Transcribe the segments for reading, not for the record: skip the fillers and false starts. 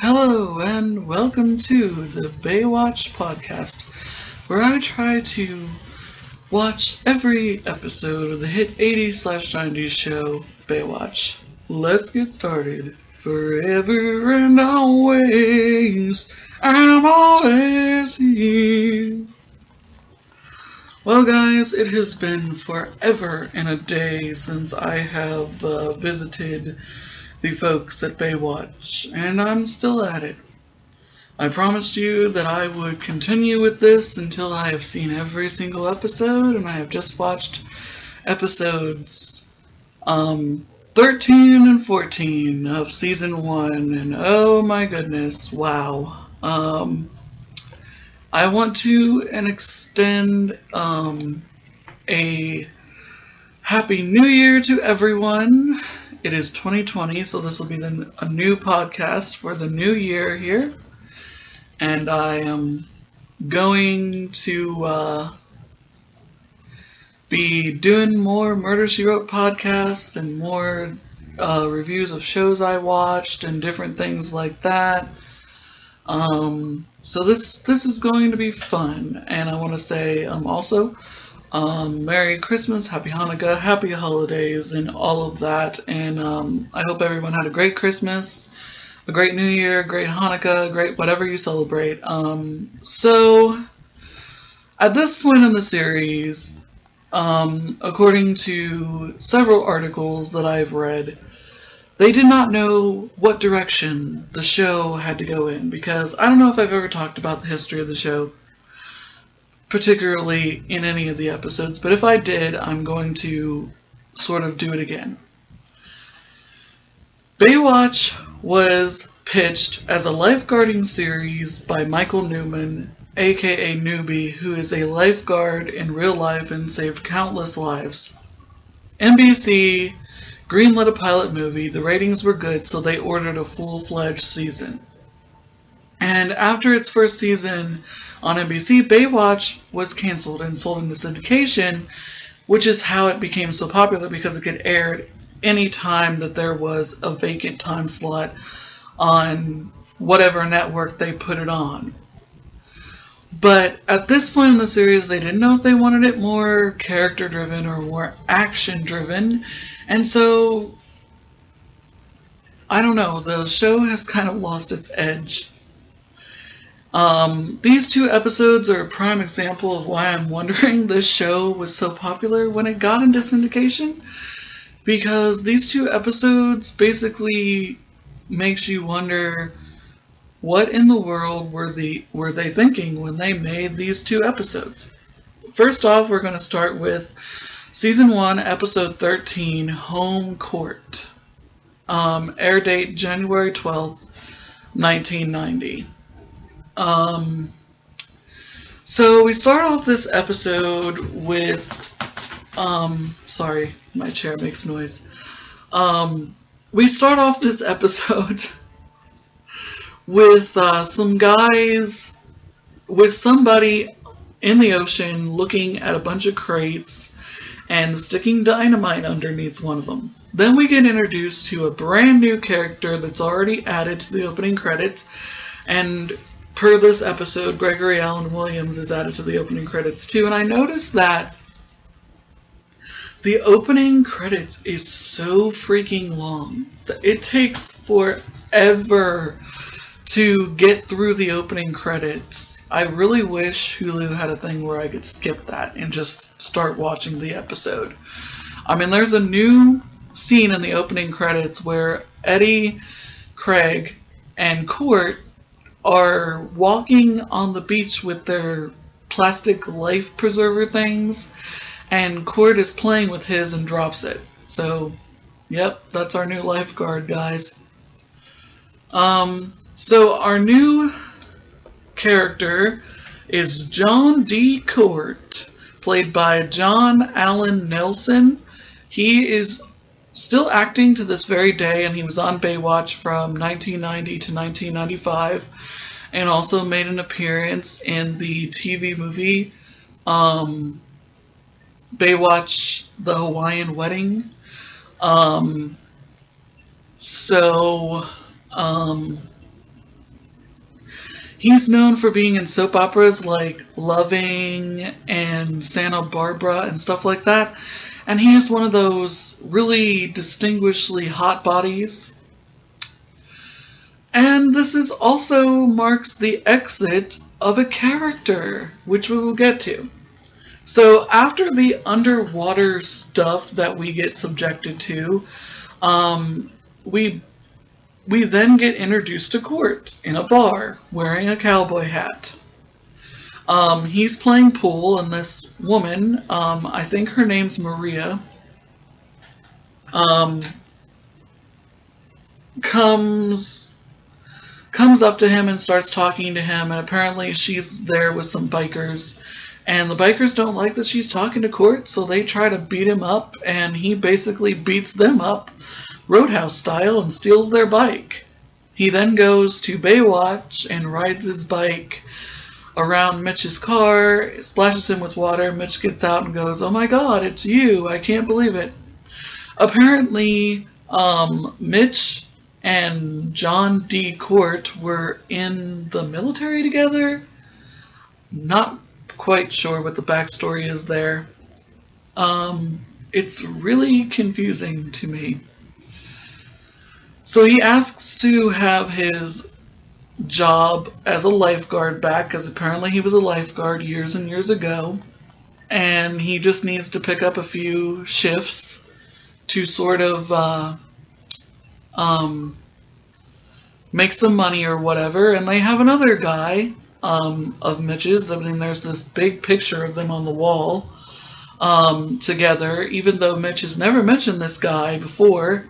Hello and welcome to the Baywatch podcast, where I try to watch every episode of the hit 80s/90s show Baywatch. Let's get started. Forever and always, I'm always here. Well, guys, it has been forever and a day since I have visited the folks at Baywatch, and I'm still at it. I promised you that I would continue with this until I have seen every single episode, and I have just watched episodes 13 and 14 of season 1, and oh my goodness, wow. I want to extend a Happy New Year to everyone. It is 2020, so this will be a new podcast for the new year here. And I am going to be doing more Murder, She Wrote podcasts and more reviews of shows I watched and different things like that. So this is going to be fun, and I want to say also Merry Christmas, Happy Hanukkah, Happy Holidays, and all of that. And I hope everyone had a great Christmas, a great New Year, a great Hanukkah, great whatever you celebrate. So at this point in the series, according to several articles that I've read, they did not know what direction the show had to go in, because I don't know if I've ever talked about the history of the show, particularly in any of the episodes, but if I did, I'm going to sort of do it again. Baywatch was pitched as a lifeguarding series by Michael Newman, aka Newbie, who is a lifeguard in real life and saved countless lives. NBC greenlit a pilot movie, the ratings were good, so they ordered a full-fledged season. And after its first season on NBC, Baywatch was canceled and sold into syndication, which is how it became so popular, because it could air any time that there was a vacant time slot on whatever network they put it on. But at this point in the series, they didn't know if they wanted it more character-driven or more action-driven, and so, I don't know, the show has kind of lost its edge. These two episodes are a prime example of why I'm wondering this show was so popular when it got into syndication, because these two episodes basically makes you wonder, what in the world were they thinking when they made these two episodes? First off, we're going to start with Season 1, Episode 13, Home Court. Air date January 12th, 1990. So we start off this episode with, sorry, my chair makes noise. We start off this episode with some guys, with somebody in the ocean looking at a bunch of crates and sticking dynamite underneath one of them. Then we get introduced to a brand new character that's already added to the opening credits, and per this episode, Gregory Allen Williams is added to the opening credits too, and I noticed that the opening credits is so freaking long. It takes forever to get through the opening credits. I really wish Hulu had a thing where I could skip that and just start watching the episode. I mean, there's a new scene in the opening credits where Eddie, Craig, and Court are walking on the beach with their plastic life preserver things, and Court is playing with his and drops it. So, yep, that's our new lifeguard, guys. So our new character is John D. Court, played by John Allen Nelson. He is still acting to this very day, and he was on Baywatch from 1990 to 1995, and also made an appearance in the TV movie Baywatch: The Hawaiian Wedding. He's known for being in soap operas like Loving and Santa Barbara and stuff like that. And he has one of those really distinguishedly hot bodies. And this is also marks the exit of a character, which we will get to. So after the underwater stuff that we get subjected to, we then get introduced to Court in a bar wearing a cowboy hat. He's playing pool, and this woman, I think her name's Maria, comes up to him and starts talking to him, and apparently she's there with some bikers, and the bikers don't like that she's talking to Court, so they try to beat him up, and he basically beats them up Roadhouse style and steals their bike. He then goes to Baywatch and rides his bike around Mitch's car, splashes him with water. Mitch gets out and goes, "Oh my god, it's you, I can't believe it." Apparently, Mitch and John D. Court were in the military together. Not quite sure what the backstory is there. It's really confusing to me. So he asks to have his job as a lifeguard back, because apparently he was a lifeguard years and years ago, and he just needs to pick up a few shifts to sort of make some money or whatever. And they have another guy of Mitch's. I mean, there's this big picture of them on the wall together, even though Mitch has never mentioned this guy before.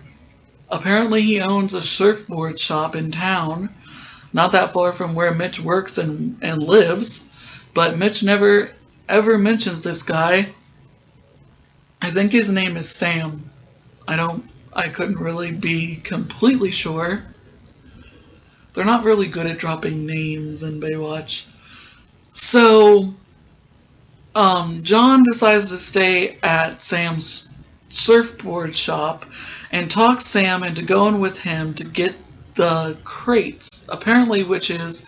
Apparently he owns a surfboard shop in town, not that far from where Mitch works and lives, but Mitch never ever mentions this guy. I think his name is Sam. I couldn't really be completely sure. They're not really good at dropping names in Baywatch. So, John decides to stay at Sam's surfboard shop and talks Sam into going with him to get the crates, apparently, which is,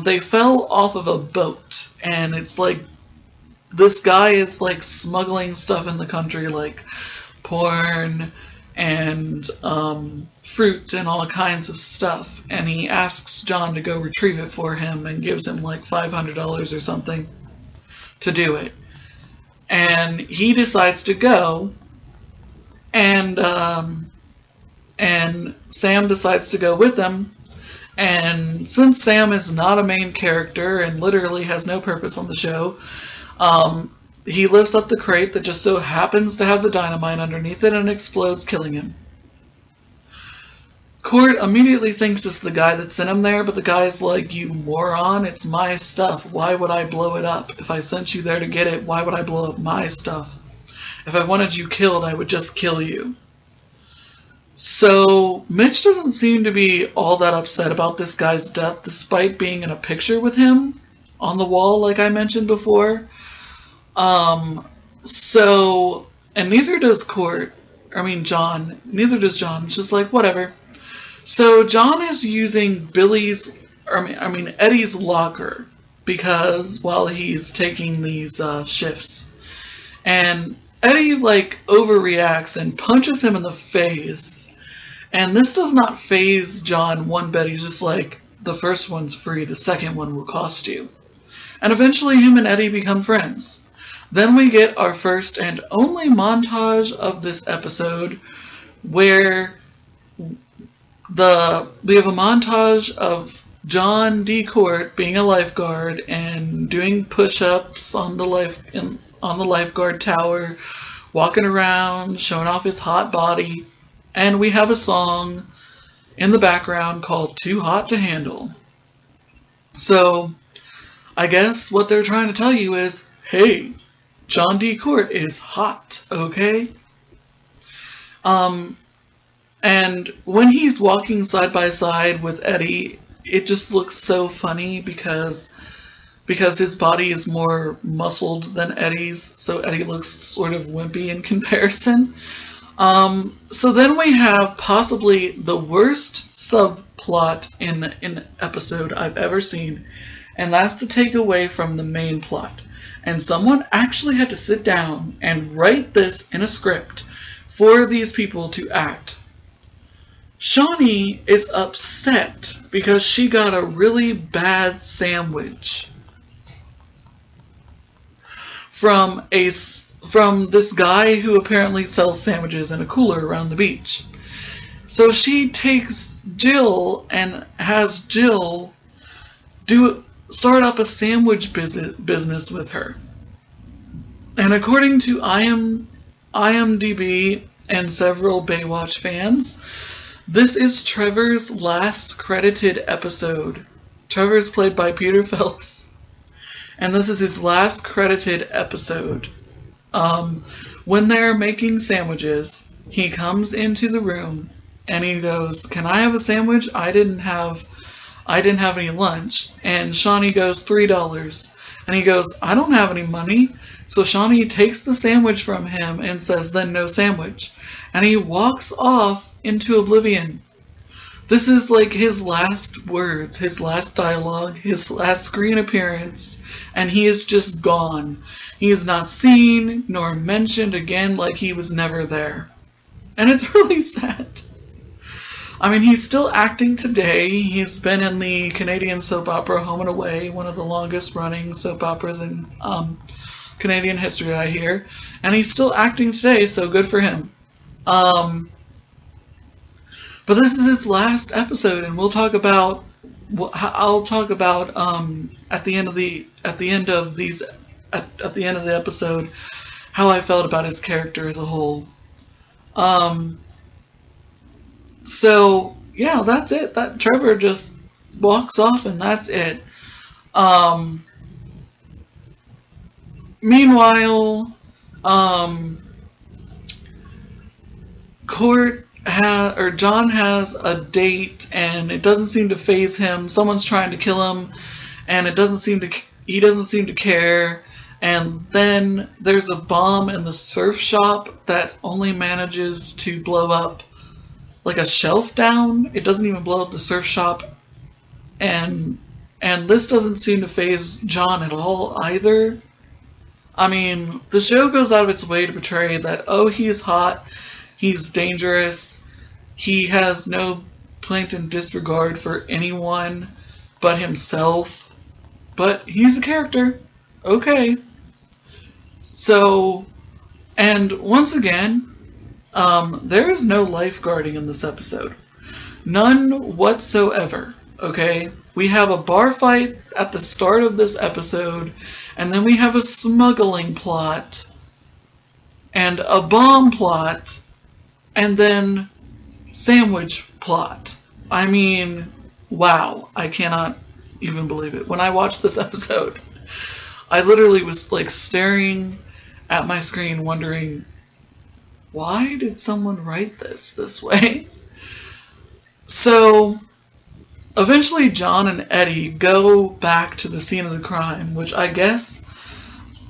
they fell off of a boat, and it's like, this guy is like smuggling stuff in the country, like porn and fruit and all kinds of stuff, and he asks John to go retrieve it for him and gives him like $500 or something to do it. And he decides to go, and Sam decides to go with him. And since Sam is not a main character and literally has no purpose on the show, he lifts up the crate that just so happens to have the dynamite underneath it and explodes, killing him. Court immediately thinks it's the guy that sent him there, but the guy's like, "You moron, it's my stuff. Why would I blow it up? If I sent you there to get it, why would I blow up my stuff? If I wanted you killed, I would just kill you." So Mitch doesn't seem to be all that upset about this guy's death, despite being in a picture with him on the wall, like I mentioned before. And neither does John. Neither does John. It's just like, whatever. So John is using Eddie's locker, because while he's taking these shifts, and Eddie like overreacts and punches him in the face, and this does not faze John one bit. He's just like, the first one's free, the second one will cost you. And eventually him and Eddie become friends. Then we get our first and only montage of this episode, where we have a montage of John D. Court being a lifeguard and doing push-ups on the lifeguard tower, walking around, showing off his hot body, and we have a song in the background called "Too Hot to Handle." So, I guess what they're trying to tell you is, hey, John D. Court is hot, okay? And when he's walking side by side with Eddie, it just looks so funny because his body is more muscled than Eddie's, so Eddie looks sort of wimpy in comparison. So then we have possibly the worst subplot plot in an episode I've ever seen, and that's to take away from the main plot. And someone actually had to sit down and write this in a script for these people to act. Shawnee is upset because she got a really bad sandwich from this guy who apparently sells sandwiches in a cooler around the beach. So she takes Jill and has Jill start up a sandwich business with her. And according to IMDb and several Baywatch fans, this is Trevor's last credited episode. Trevor's played by Peter Phelps. And this is his last credited episode. When they're making sandwiches, he comes into the room and he goes, "Can I have a sandwich? I didn't have any lunch." And Shawnee goes, $3. And he goes, "I don't have any money." So Shawnee takes the sandwich from him and says, "Then no sandwich." And he walks off into oblivion. This is like his last words, his last dialogue, his last screen appearance, and he is just gone. He is not seen nor mentioned again, like he was never there. And it's really sad. I mean, he's still acting today. He's been in the Canadian soap opera Home and Away, one of the longest running soap operas in Canadian history, I hear. And he's still acting today, so good for him. But this is his last episode, and I'll talk about at the end of the episode how I felt about his character as a whole. So yeah, that's it. That Trevor just walks off, and that's it. Meanwhile, John has a date, and it doesn't seem to faze him. Someone's trying to kill him, and he doesn't seem to care. And then there's a bomb in the surf shop that only manages to blow up like a shelf down. It doesn't even blow up the surf shop, and this doesn't seem to faze John at all either. I mean, the show goes out of its way to portray that, oh, he's hot, he's dangerous, he has no plankton disregard for anyone but himself, but he's a character. Okay. So, and once again, there is no lifeguarding in this episode. None whatsoever, okay? We have a bar fight at the start of this episode, and then we have a smuggling plot, and a bomb plot, and then sandwich plot. I mean, wow, I cannot even believe it. When I watched this episode, I literally was like staring at my screen wondering, why did someone write this way? So, eventually John and Eddie go back to the scene of the crime, which I guess,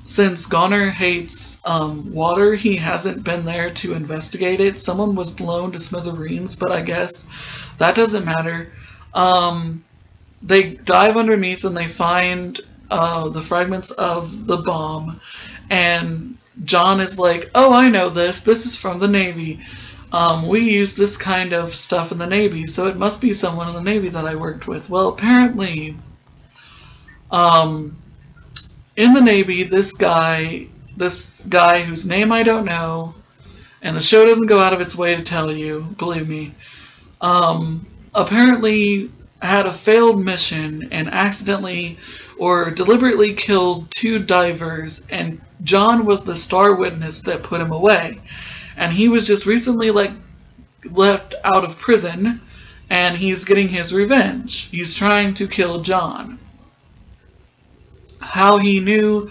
since Goner hates water, he hasn't been there to investigate it. Someone was blown to smithereens, but I guess that doesn't matter. They dive underneath and they find the fragments of the bomb, and John is like, "Oh, I know this. This is from the Navy. We use this kind of stuff in the Navy, so it must be someone in the Navy that I worked with." Well, apparently, in the Navy, this guy whose name I don't know, and the show doesn't go out of its way to tell you, believe me, apparently had a failed mission and accidentally or deliberately killed 2 divers, and John was the star witness that put him away. And he was just recently left out of prison, and he's getting his revenge. He's trying to kill John. How he knew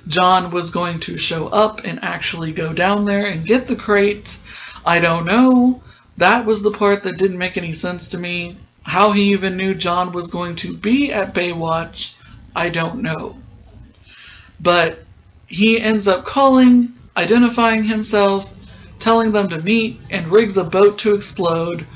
John was going to show up and actually go down there and get the crate, I don't know. That was the part that didn't make any sense to me. How he even knew John was going to be at Baywatch, I don't know. But he ends up calling, identifying himself, telling them to meet, and rigs a boat to explode.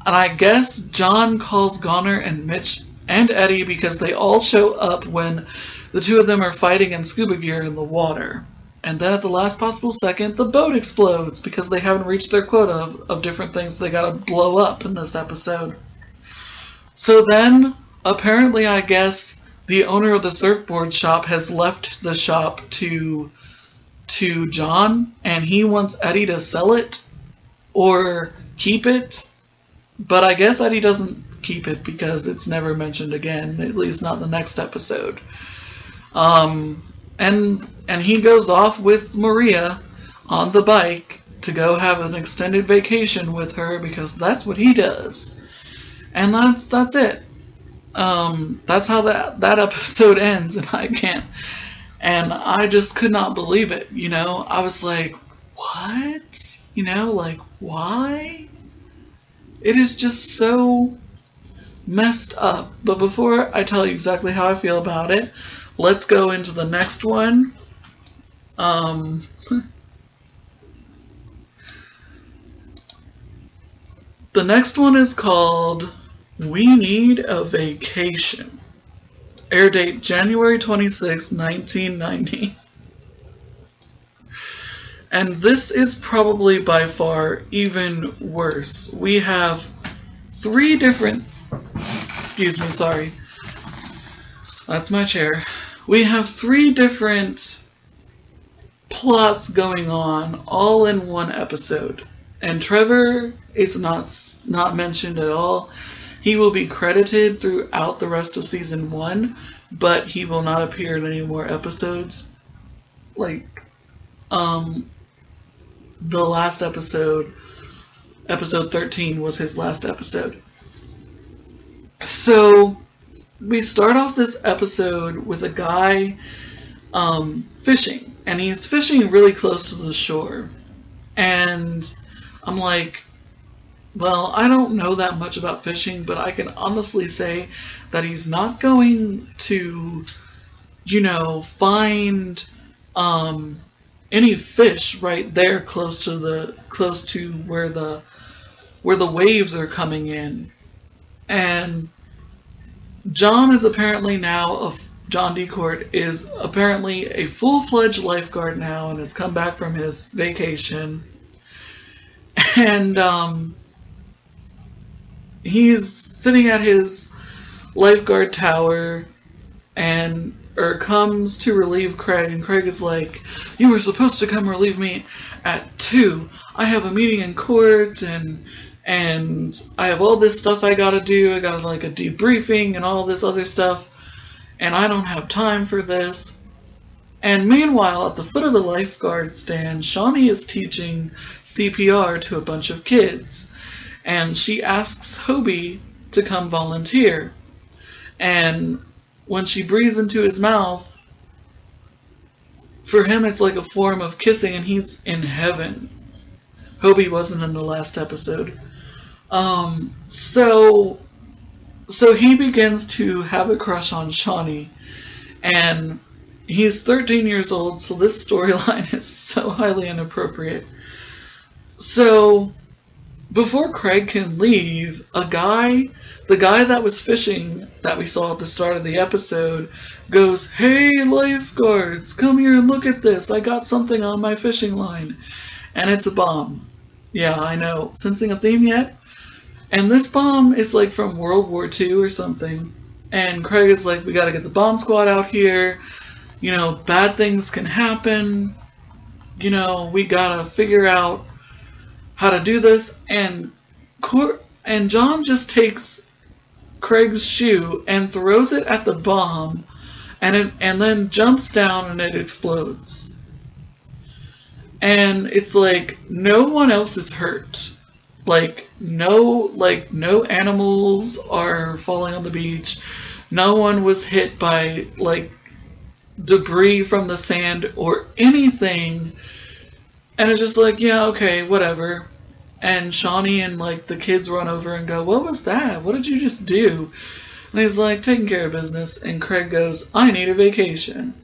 And I guess John calls Goner and Mitch and Eddie because they all show up when the two of them are fighting in scuba gear in the water. And then at the last possible second, the boat explodes because they haven't reached their quota of different things they gotta blow up in this episode. So then, apparently, I guess, the owner of the surfboard shop has left the shop to John, and he wants Eddie to sell it or keep it. But I guess Eddie doesn't keep it because it's never mentioned again, at least not in the next episode. And he goes off with Maria on the bike to go have an extended vacation with her because that's what he does. And that's it. That's how that episode ends, and I just could not believe it, you know? I was like, what? You know, like, why? It is just so messed up. But before I tell you exactly how I feel about it, let's go into the next one. The next one is called We Need a Vacation. Air date January 26, 1990. And this is probably by far even worse. We have three different... Excuse me, sorry. That's my chair. We have three different plots going on all in one episode. And Trevor is not mentioned at all. He will be credited throughout the rest of season 1, but he will not appear in any more episodes. Like, the last episode, episode 13, was his last episode. So, we start off this episode with a guy fishing, and he's fishing really close to the shore. And I'm like, well, I don't know that much about fishing, but I can honestly say that he's not going to, you know, find any fish right there close to where the waves are coming in. And John Decourt is apparently a full-fledged lifeguard now and has come back from his vacation. And he's sitting at his lifeguard tower and comes to relieve Craig, and Craig is like, you were supposed to come relieve me at 2. I have a meeting in court and I have all this stuff I gotta do. I got like a debriefing and all this other stuff, and I don't have time for this. And meanwhile, at the foot of the lifeguard stand, Shawnee is teaching CPR to a bunch of kids. And she asks Hobie to come volunteer. And when she breathes into his mouth, for him it's like a form of kissing, and he's in heaven. Hobie wasn't in the last episode. So he begins to have a crush on Shawnee. And he's 13 years old, so this storyline is so highly inappropriate. So, before Craig can leave, the guy that was fishing that we saw at the start of the episode goes, "Hey lifeguards, come here and look at this. I got something on my fishing line." And it's a bomb. Yeah, I know. Sensing a theme yet? And this bomb is like from World War II or something. And Craig is like, we gotta get the bomb squad out here. You know, bad things can happen. You know, we gotta figure out how to do this. And John just takes Craig's shoe and throws it at the bomb, and then jumps down and it explodes. And it's like no one else is hurt. No animals are falling on the beach. No one was hit by debris from the sand or anything. And it's just like, yeah, okay, whatever. And Shawnee and the kids run over and go, "What was that? What did you just do?" And he's like, "Taking care of business." And Craig goes, "I need a vacation."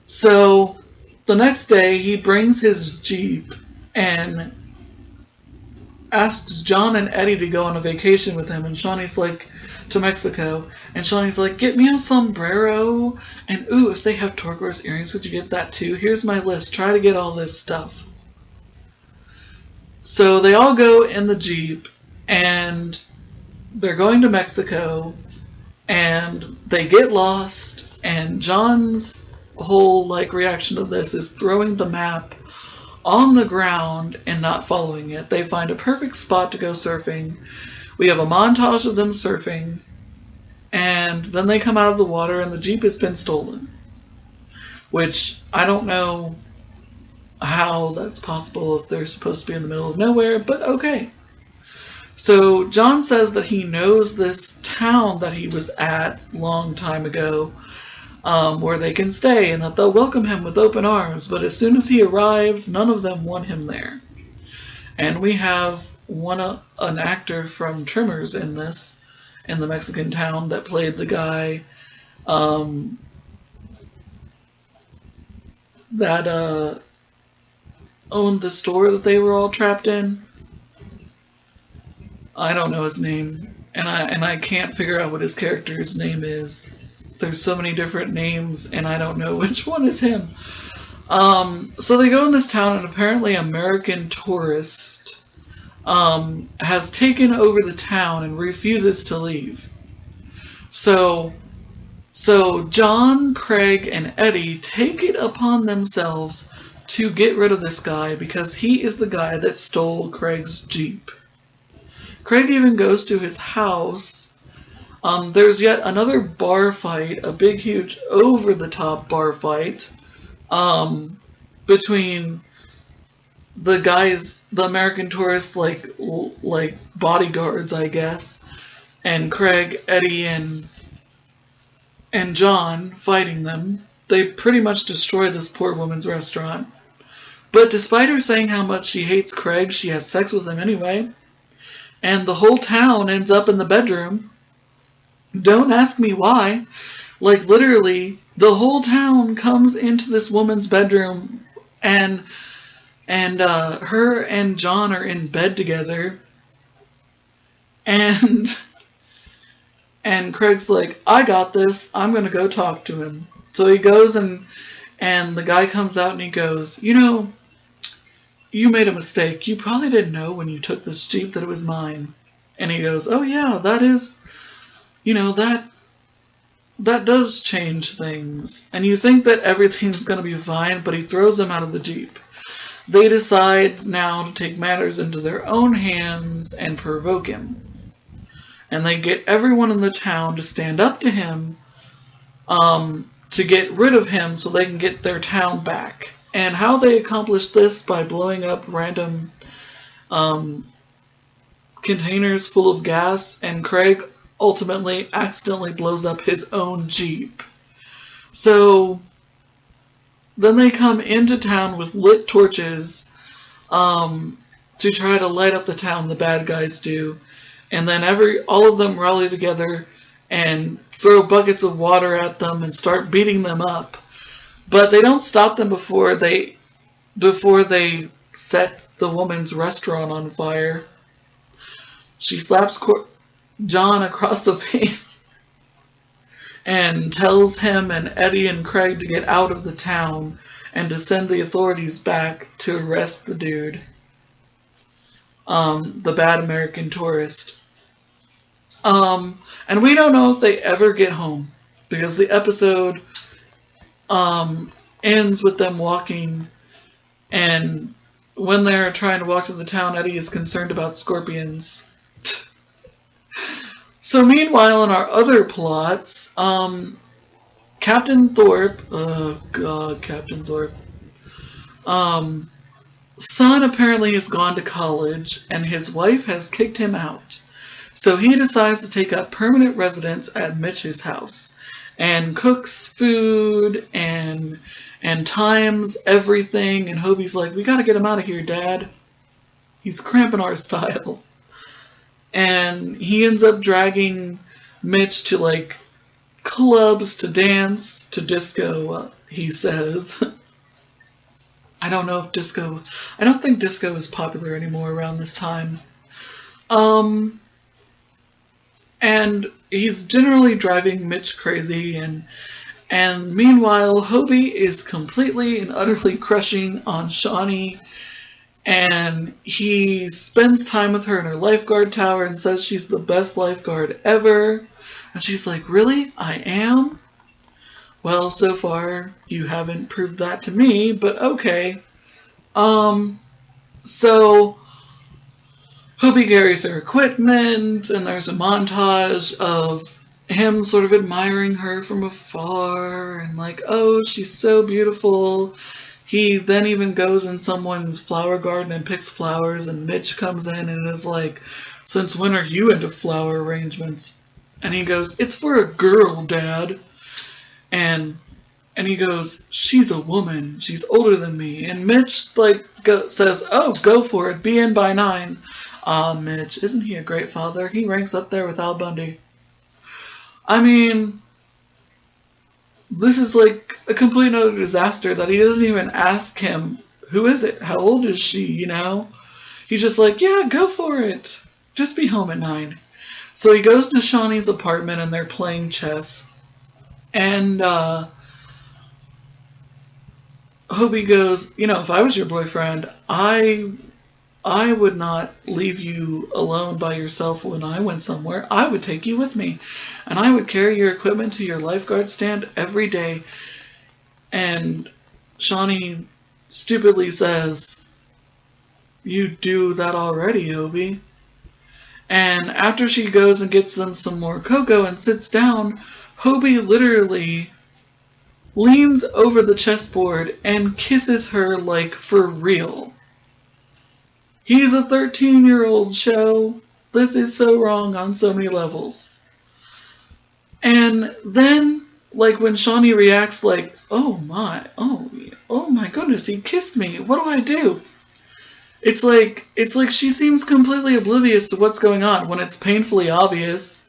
So the next day he brings his Jeep, and asks John and Eddie to go on a vacation with him, and Shawnee's like, to Mexico, and Shawnee's like, get me a sombrero, and ooh, if they have turquoise earrings, could you get that too? Here's my list, try to get all this stuff. So they all go in the Jeep, and they're going to Mexico, and they get lost, and John's whole reaction to this is throwing the map on the ground and not following it. They find a perfect spot to go surfing. We have a montage of them surfing, and then they come out of the water and the Jeep has been stolen, which I don't know how that's possible if they're supposed to be in the middle of nowhere, but okay. So John says that he knows this town that he was at a long time ago, where they can stay, and that they'll welcome him with open arms, but as soon as he arrives, none of them want him there. And we have an actor from Tremors in the Mexican town that played the guy that owned the store that they were all trapped in. I don't know his name, and I can't figure out what his character's name is. There's so many different names, and I don't know which one is him. So they go in this town, and apparently American tourist has taken over the town and refuses to leave. So John, Craig, and Eddie take it upon themselves to get rid of this guy because he is the guy that stole Craig's Jeep. Craig even goes to his house. There's yet another bar fight, a big, huge, over-the-top bar fight between the guys, the American tourists, like bodyguards, I guess, and Craig, Eddie, and John fighting them. They pretty much destroy this poor woman's restaurant. But despite her saying how much she hates Craig, she has sex with him anyway. And the whole town ends up in the bedroom. Don't ask me why. Literally, the whole town comes into this woman's bedroom, and her and John are in bed together. And Craig's like, I got this. I'm going to go talk to him. So he goes, and the guy comes out and he goes, you made a mistake. You probably didn't know when you took this Jeep that it was mine. And he goes, oh yeah, that is, that does change things. And you think that everything's going to be fine, but he throws him out of the Jeep. They decide now to take matters into their own hands and provoke him. And they get everyone in the town to stand up to him, to get rid of him so they can get their town back. And how they accomplish this by blowing up random containers full of gas, and Craig ultimately accidentally blows up his own Jeep. So then they come into town with lit torches to try to light up the town, the bad guys do. And then all of them rally together and throw buckets of water at them and start beating them up. But they don't stop them before they set the woman's restaurant on fire. She slaps John across the face and tells him and Eddie and Craig to get out of the town and to send the authorities back to arrest the dude, the bad American tourist. And we don't know if they ever get home, because the episode ends with them walking, and when they're trying to walk to the town, Eddie is concerned about scorpions. So meanwhile, in our other plots, Captain Thorpe, Captain Thorpe, son apparently has gone to college, and his wife has kicked him out. So he decides to take up permanent residence at Mitch's house, and cooks food and times everything, and Hobie's like, we gotta get him out of here, Dad. He's cramping our style. And he ends up dragging Mitch to clubs, to dance, to disco, he says. I don't think disco is popular anymore around this time. Um, and he's generally driving Mitch crazy, and meanwhile, Hobie is completely and utterly crushing on Shawnee, and he spends time with her in her lifeguard tower and says she's the best lifeguard ever. And she's like, really? I am? Well, so far, you haven't proved that to me, but okay. So Hobie carries her equipment, and there's a montage of him sort of admiring her from afar, and like, oh, she's so beautiful. He then even goes in someone's flower garden and picks flowers, and Mitch comes in and is like, since when are you into flower arrangements? And he goes, it's for a girl, Dad. And he goes, she's a woman. She's older than me. And Mitch says, oh, go for it. Be in by 9. Mitch, isn't he a great father? He ranks up there with Al Bundy. I mean, this is like a complete and utter disaster that he doesn't even ask him, who is it? How old is she? You know? He's just like, yeah, go for it. Just be home at 9. So he goes to Shawnee's apartment and they're playing chess. And Hobie goes, you know, if I was your boyfriend, I would not leave you alone by yourself when I went somewhere. I would take you with me. And I would carry your equipment to your lifeguard stand every day. And Shawnee stupidly says, you do that already, Hobie. And after she goes and gets them some more cocoa and sits down, Hobie literally leans over the chessboard and kisses her like for real. He's a 13-year-old show. This is so wrong on so many levels. And then, like, when Shawnee reacts like, oh my goodness, he kissed me. What do I do? It's like she seems completely oblivious to what's going on when it's painfully obvious.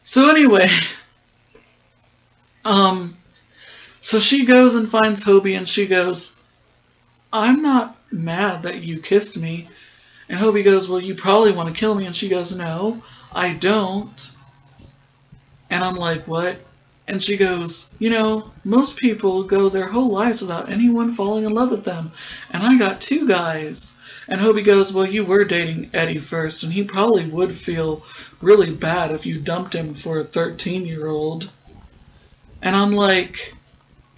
So anyway, so she goes and finds Hobie and she goes, I'm not mad that you kissed me. And Hobie goes, well, you probably want to kill me. And she goes, no, I don't. And I'm like, what? And she goes, you know, most people go their whole lives without anyone falling in love with them. And I got 2 guys. And Hobie goes, well, you were dating Eddie first, and he probably would feel really bad if you dumped him for a 13-year-old. And I'm like,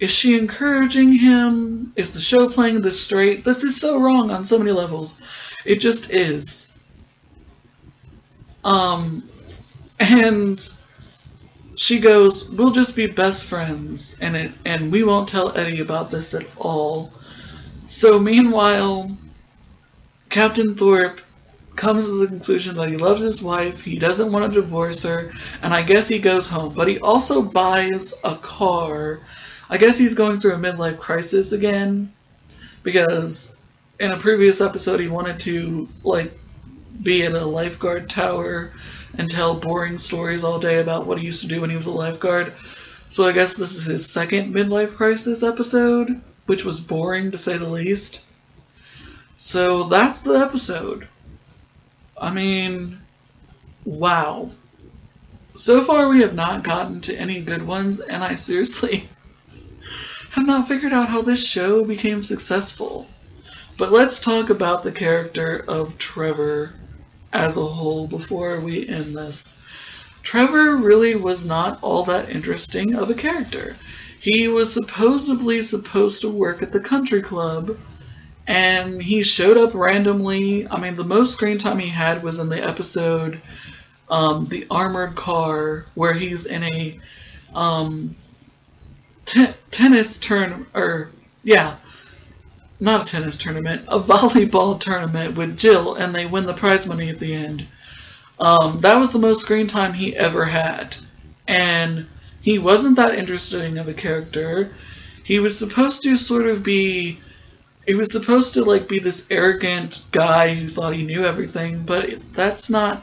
is she encouraging him? Is the show playing this straight? This is so wrong on so many levels. It just is. And she goes, we'll just be best friends, and we won't tell Eddie about this at all. So meanwhile, Captain Thorpe comes to the conclusion that he loves his wife, he doesn't want to divorce her, and I guess he goes home. But he also buys a car. I guess he's going through a midlife crisis again, because in a previous episode he wanted to, like, be in a lifeguard tower and tell boring stories all day about what he used to do when he was a lifeguard. So I guess this is his second midlife crisis episode, which was boring to say the least. So that's the episode. I mean, wow. So far we have not gotten to any good ones, and I seriously have not figured out how this show became successful. But let's talk about the character of Trevor as a whole before we end this. Trevor really was not all that interesting of a character. He was supposedly supposed to work at the country club, and he showed up randomly. I mean, the most screen time he had was in the episode The Armored Car, where he's in a tennis tournament, not a tennis tournament, a volleyball tournament with Jill, and they win the prize money at the end. That was the most screen time he ever had. And he wasn't that interesting of a character. He was supposed to sort of be... He was supposed to, like, be this arrogant guy who thought he knew everything, but that's not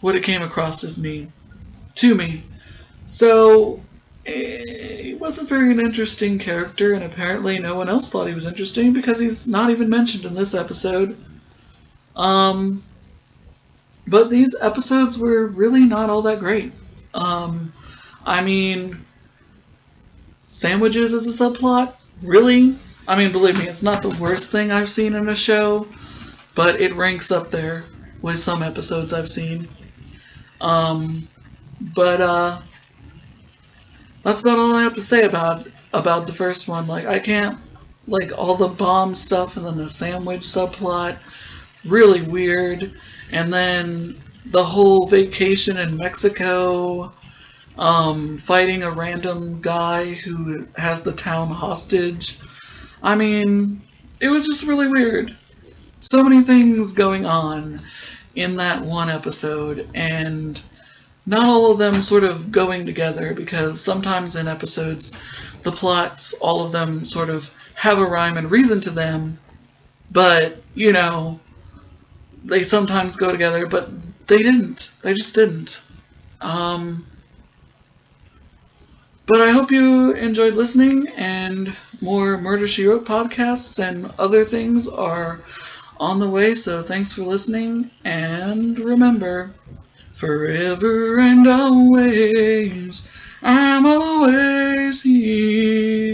what it came across as to me. So, he wasn't very an interesting character, and apparently no one else thought he was interesting because he's not even mentioned in this episode. Um, but these episodes were really not all that great. I mean, sandwiches as a subplot? Really? I mean, believe me, it's not the worst thing I've seen in a show, but it ranks up there with some episodes I've seen. But that's about all I have to say about the first one. Like, I can't, like, all the bomb stuff and then the sandwich subplot, really weird. And then the whole vacation in Mexico, fighting a random guy who has the town hostage. I mean, it was just really weird. So many things going on in that one episode, and not all of them sort of going together, because sometimes in episodes, the plots, all of them sort of have a rhyme and reason to them, but, you know, they sometimes go together, but they didn't. They just didn't. But I hope you enjoyed listening, and more Murder, She Wrote podcasts and other things are on the way, so thanks for listening, and remember, forever and always, I'm always here.